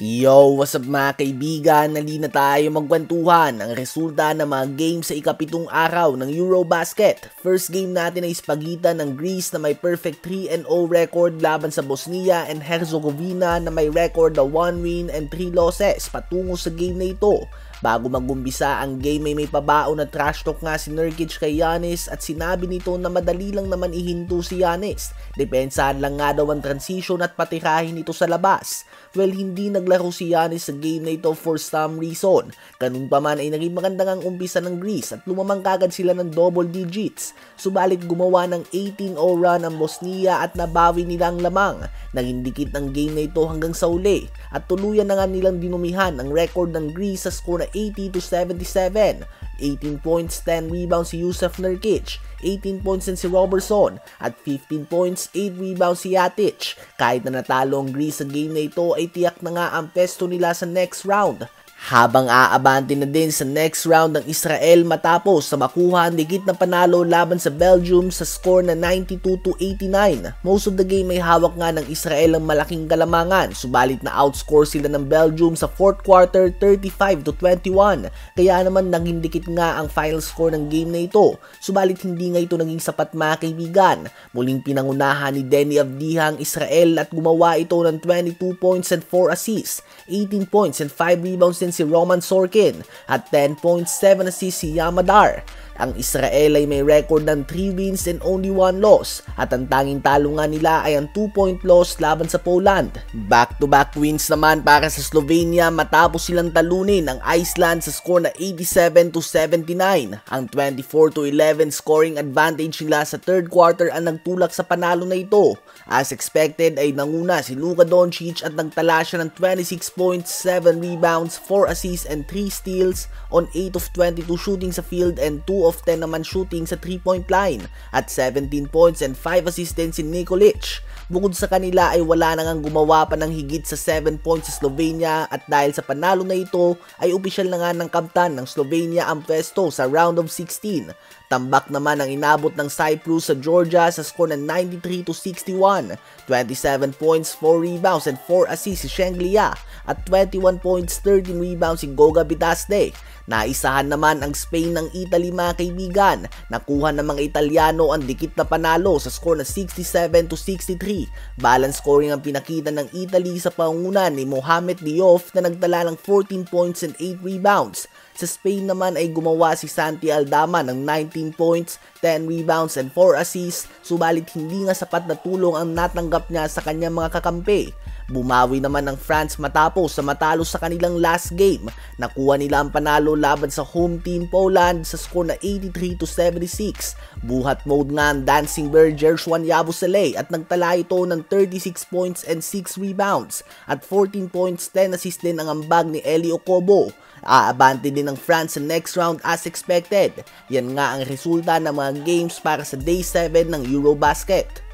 Yo, what's up mga kaibigan? Nali na tayo magkwentuhan ang resulta ng mga game sa ikapitong araw ng Eurobasket. First game natin ay pagitan ng Greece na may perfect 3-0 record laban sa Bosnia and Herzegovina na may record na 1 win and 3 losses patungo sa game na ito. Bago magumpisa ang game ay may pabaon na trash talk nga si Nurkic kay Giannis at sinabi nito na madali lang naman ihinto si Giannis. Depensahan lang nga daw ang transition at patirahin ito sa labas. Well, hindi naglaro si Giannis sa game na ito for some reason. Ganun pa man ay naging magandang ang umpisa ng Greece at lumamang kagad sila ng double digits. Subalit gumawa ng 18-0 run ang Bosnia at nabawi nila ang lamang. Naging dikit ang game na ito hanggang sa uli at tuluyan na nga nilang dinumihan ang record ng Greece sa score na 80-77. 18 points, 10 rebounds si Jusuf Nurkic, 18 points din si Robertson, at 15 points, 8 rebounds si Jatic. Kahit na natalo ang Greece sa game na ito ay tiyak na nga ang pesto nila sa next round. Habang aabante na din sa next round ng Israel matapos sa makuha ang dikit na panalo laban sa Belgium sa score na 92-89. Most of the game ay hawak nga ng Israel ang malaking kalamangan, subalit na outscore sila ng Belgium sa 4th quarter 35-21. Kaya naman naging dikit nga ang final score ng game na ito, subalit hindi nga ito naging sapat mga kaibigan. Muling pinangunahan ni Deni Avdija ang Israel at gumawa ito ng 22 points and 4 assists, 18 points and 5 rebounds din si Roman Sorkin at 10 points, 7 assists si Yamadar. Ang Israel ay may record ng 3 wins and only 1 loss at ang tanging talo nga nila ay ang 2-point loss laban sa Poland. Back-to-back wins naman para sa Slovenia matapos silang talunin ang Iceland sa score na 87-79. Ang 24-11 scoring advantage nila sa 3rd quarter ang nagtulak sa panalo na ito. As expected ay nanguna si Luka Doncic at nagtala siya ng 26 points, 7 rebounds, 4 assists and 3 steals on 8 of 22 shooting sa field and 2 of 10 naman shooting sa 3-point line at 17 points and 5 assists din si Nikolic. Bukod sa kanila ay wala na ngang gumawa pa ng higit sa 7 points sa Slovenia at dahil sa panalo na ito ay opisyal na nga ng kamtan ng Slovenia ang pwesto sa round of 16. Tambak naman ang inabot ng Cyprus sa Georgia sa score na 93-61. 27 points, 4 rebounds and 4 assists si Shenglia at 21 points, 13 rebounds si Goga Bitadze. Naisahan naman ang Spain ng Italy mga kaibigan. Nakuha ng mga Italiano ang dikit na panalo sa score na 67-63. Balance scoring ang pinakita ng Italy sa pangunan ni Mohamed Diouf na nagtala ng 14 points and 8 rebounds. Sa Spain naman ay gumawa si Santi Aldama ng 19 points, 10 rebounds and 4 assists, subalit hindi nga sapat na tulong ang natanggap niya sa kanyang mga kakampi. Bumawi naman ng France matapos sa matalo sa kanilang last game. Nakuha nila ang panalo laban sa home team Poland sa score na 83-76. Buhat mode nga ang Dancing Bear Gershwan Yabusele at nagtala ito ng 36 points and 6 rebounds at 14 points, 10 assists din ang ambag ni Eli Okobo. Aabante din ng France sa next round as expected. Yan nga ang resulta ng mga games para sa Day 7 ng Eurobasket.